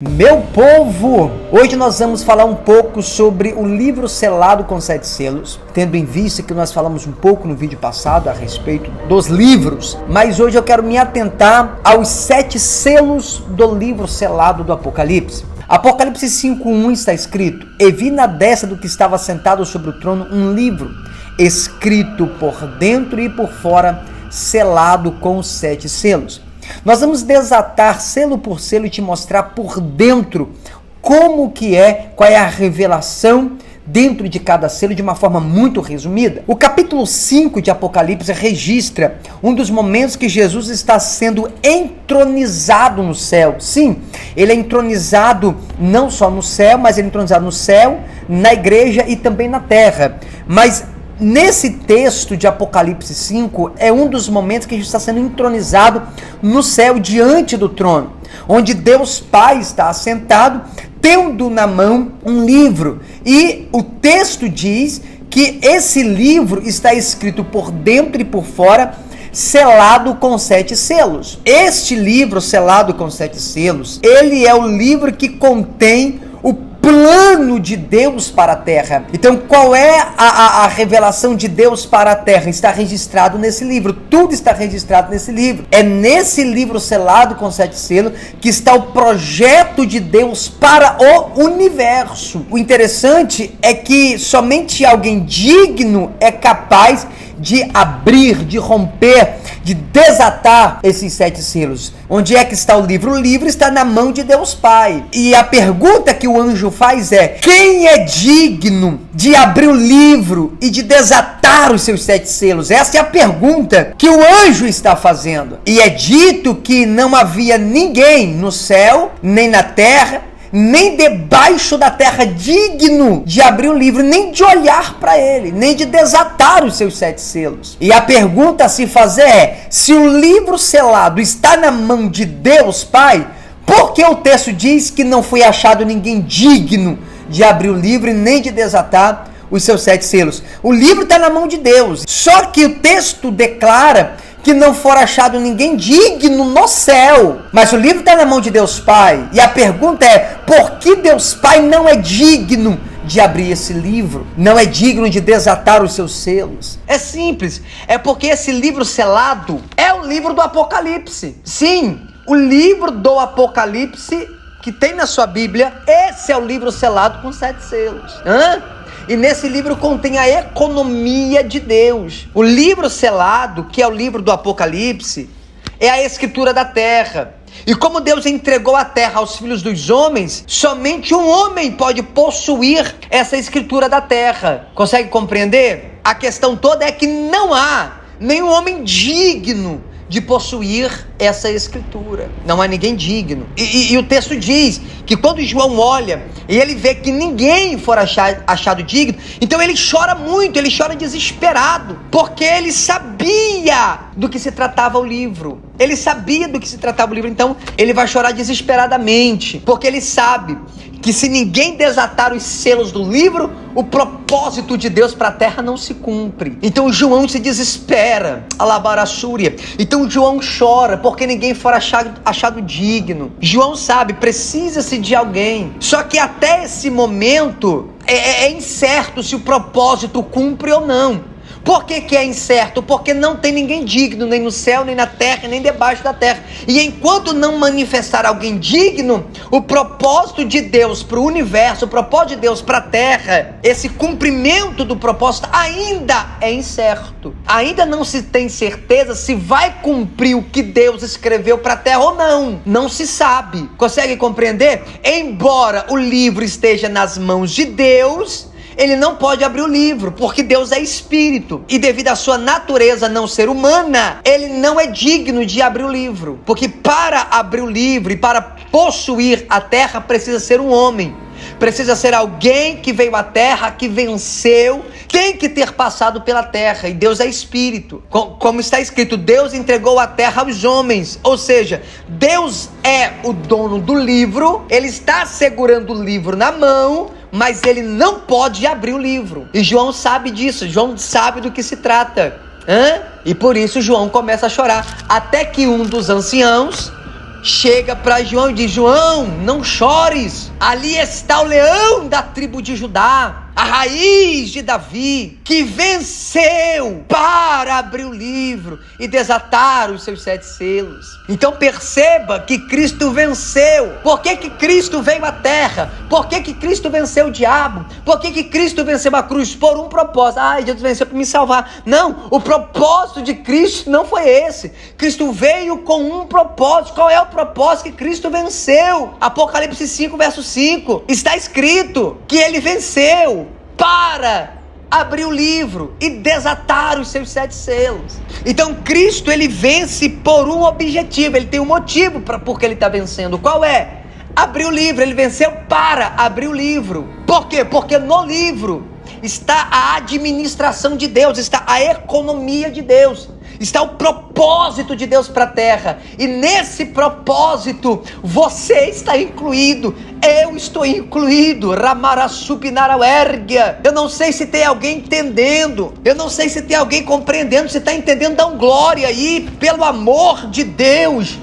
Meu povo, hoje nós vamos falar um pouco sobre o livro selado com 7 selos, tendo em vista que nós falamos um pouco no vídeo passado a respeito dos livros, mas hoje eu quero me atentar aos 7 selos do livro selado do Apocalipse. Apocalipse 5:1 está escrito: "E vi na destra do que estava sentado sobre o trono um livro, escrito por dentro e por fora, selado com os 7 selos." Nós vamos desatar selo por selo e te mostrar por dentro como que é, qual é a revelação dentro de cada selo de uma forma muito resumida. O capítulo 5 de Apocalipse registra um dos momentos que Jesus está sendo entronizado no céu. Sim, ele é entronizado não só no céu, mas ele é entronizado no céu, na igreja e também na terra. Mas nesse texto de Apocalipse 5, é um dos momentos que Jesus está sendo entronizado no céu, diante do trono, onde Deus Pai está assentado, tendo na mão um livro. E o texto diz que esse livro está escrito por dentro e por fora, selado com 7 selos. Este livro selado com 7 selos, ele é o livro que contém o plano de Deus para a terra. Então, qual é a revelação de Deus para a terra? Está registrado nesse livro. Tudo está registrado nesse livro. É nesse livro selado com 7 selos que está o projeto de Deus para o universo. O interessante é que somente alguém digno é capaz de abrir, de romper, de desatar esses 7 selos. Onde é que está o livro? O livro está na mão de Deus Pai. E a pergunta que o anjo faz é: quem é digno de abrir o livro e de desatar os seus 7 selos? Essa é a pergunta que o anjo está fazendo. E é dito que não havia ninguém no céu, nem na terra, nem debaixo da terra digno de abrir o livro, nem de olhar para ele, nem de desatar os seus 7 selos. E a pergunta a se fazer é: se o livro selado está na mão de Deus Pai, por que o texto diz que não foi achado ninguém digno de abrir o livro e nem de desatar os seus 7 selos? O livro está na mão de Deus, só que o texto declara que não for achado ninguém digno no céu. Mas o livro está na mão de Deus Pai. E a pergunta é: por que Deus Pai não é digno de abrir esse livro? Não é digno de desatar os seus selos? É simples. É porque esse livro selado é o livro do Apocalipse. Sim, o livro do Apocalipse que tem na sua Bíblia, esse é o livro selado com 7 selos. E nesse livro contém a economia de Deus. O livro selado, que é o livro do Apocalipse, é a escritura da terra. E como Deus entregou a terra aos filhos dos homens, somente um homem pode possuir essa escritura da terra. Consegue compreender? A questão toda é que não há nenhum homem digno de possuir essa escritura. Não há ninguém digno. E o texto diz que quando João olha e ele vê que ninguém for achado digno, então ele chora muito, ele chora desesperado, porque ele sabia do que se tratava o livro. Ele sabia do que se tratava o livro, então ele vai chorar desesperadamente, porque ele sabe que se ninguém desatar os selos do livro, o propósito de Deus para a terra não se cumpre. Então João se desespera, alabarassúria. Então João chora, porque ninguém for achado digno. João sabe, precisa-se de alguém. Só que até esse momento é incerto se o propósito cumpre ou não. Por que é incerto? Porque não tem ninguém digno, nem no céu, nem na terra, nem debaixo da terra. E enquanto não manifestar alguém digno, o propósito de Deus para o universo, o propósito de Deus para a terra, esse cumprimento do propósito ainda é incerto. Ainda não se tem certeza se vai cumprir o que Deus escreveu para a terra ou não. Não se sabe. Consegue compreender? Embora o livro esteja nas mãos de Deus, ele não pode abrir o livro, porque Deus é espírito. E devido à sua natureza não ser humana, ele não é digno de abrir o livro. Porque para abrir o livro e para possuir a terra, precisa ser um homem. Precisa ser alguém que veio à terra, que venceu, tem que ter passado pela terra. E Deus é espírito. Como está escrito, Deus entregou a terra aos homens. Ou seja, Deus é o dono do livro, ele está segurando o livro na mão, mas ele não pode abrir o livro. E João sabe disso, João sabe do que se trata. E por isso João começa a chorar, até que um dos anciãos chega para João e diz: João, não chores, ali está o leão da tribo de Judá, a raiz de Davi, que venceu para abrir o livro e desatar os seus 7 selos. Então perceba que Cristo venceu. Por que Cristo veio à terra? Por que Cristo venceu o diabo? Por que Cristo venceu a cruz? Por um propósito. Jesus venceu para me salvar. Não, o propósito de Cristo não foi esse. Cristo veio com um propósito. Qual é o propósito que Cristo venceu? Apocalipse 5, verso 5. Está escrito que ele venceu para abrir o livro e desatar os seus 7 selos. Então Cristo, ele vence por um objetivo. Ele tem um motivo porque ele está vencendo. Qual é? Abrir o livro. Ele venceu para abrir o livro. Por quê? Porque no livro está a administração de Deus, está a economia de Deus, está o propósito de Deus para a terra. E nesse propósito você está incluído, eu estou incluído. Eu não sei se tem alguém entendendo, eu não sei se tem alguém compreendendo. Se está entendendo, dá um glória aí, pelo amor de Deus.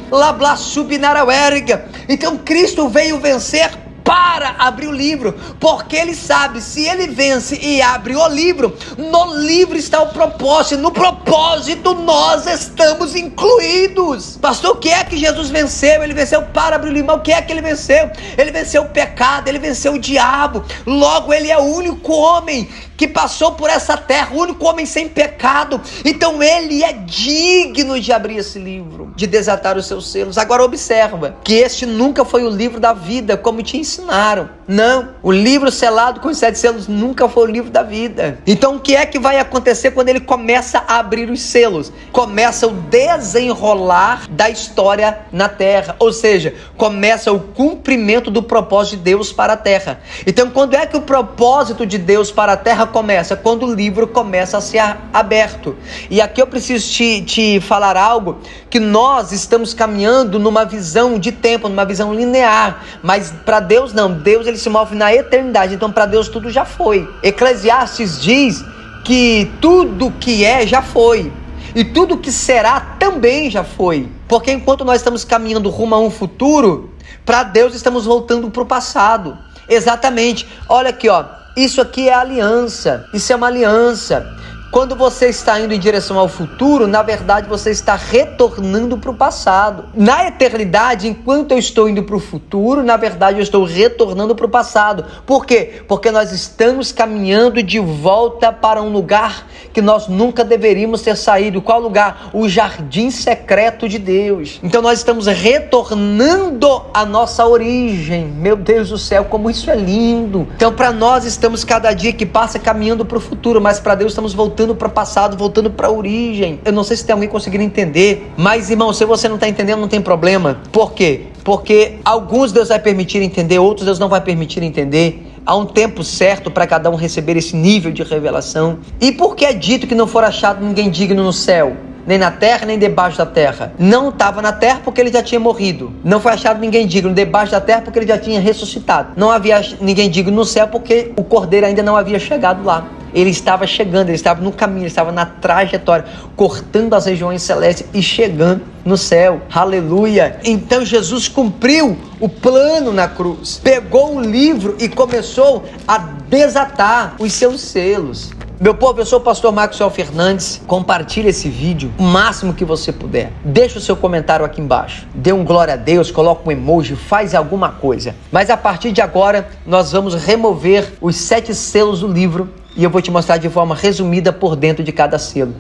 Então Cristo veio vencer para abrir o livro, porque ele sabe, se ele vence e abre o livro, no livro está o propósito, no propósito nós estamos incluídos. Pastor, o que é que Jesus venceu? Ele venceu para abrir o livro. Mas o que é que ele venceu? Ele venceu o pecado, ele venceu o diabo. Logo, ele é o único homem que passou por essa terra, o único homem sem pecado. Então ele é digno de abrir esse livro, de desatar os seus selos. Agora observa que este nunca foi o livro da vida, como te ensinaram. Não, o livro selado com os 7 selos nunca foi o livro da vida. Então o que é que vai acontecer quando ele começa a abrir os selos? Começa o desenrolar da história na terra, ou seja, começa o cumprimento do propósito de Deus para a terra. Então quando é que o propósito de Deus para a terra começa? Quando o livro começa a ser aberto. E aqui eu preciso te falar algo, que nós estamos caminhando numa visão de tempo, numa visão linear, mas para Deus não. Deus, ele se move na eternidade. Então para Deus tudo já foi. Eclesiastes diz que tudo que é já foi, e tudo que será também já foi. Porque enquanto nós estamos caminhando rumo a um futuro, para Deus estamos voltando para o passado. Exatamente. Olha aqui, ó. Isso aqui é aliança, isso é uma aliança. Quando você está indo em direção ao futuro, na verdade você está retornando para o passado. Na eternidade, enquanto eu estou indo para o futuro, na verdade eu estou retornando para o passado. Por quê? Porque nós estamos caminhando de volta para um lugar que nós nunca deveríamos ter saído. Qual lugar? O jardim secreto de Deus. Então nós estamos retornando à nossa origem. Meu Deus do céu, como isso é lindo. Então para nós estamos cada dia que passa caminhando para o futuro, mas para Deus estamos voltando para o passado, voltando para a origem. Eu não sei se tem alguém conseguindo entender, mas irmão, se você não está entendendo, não tem problema. Por quê? Porque alguns Deus vai permitir entender, outros Deus não vai permitir entender. Há um tempo certo para cada um receber esse nível de revelação. E por que é dito que não for achado ninguém digno no céu, nem na terra, nem debaixo da terra? Não estava na terra porque ele já tinha morrido. Não foi achado ninguém digno debaixo da terra porque ele já tinha ressuscitado. Não havia ninguém digno no céu porque o Cordeiro ainda não havia chegado lá. Ele estava chegando, ele estava no caminho, ele estava na trajetória, cortando as regiões celestes e chegando no céu. Aleluia! Então Jesus cumpriu o plano na cruz, pegou o livro e começou a desatar os seus selos. Meu povo, eu sou o pastor Maxwell Fernandes. Compartilhe esse vídeo o máximo que você puder. Deixa o seu comentário aqui embaixo. Dê um glória a Deus, coloca um emoji, faz alguma coisa. Mas a partir de agora, nós vamos remover os 7 selos do livro e eu vou te mostrar de forma resumida por dentro de cada selo.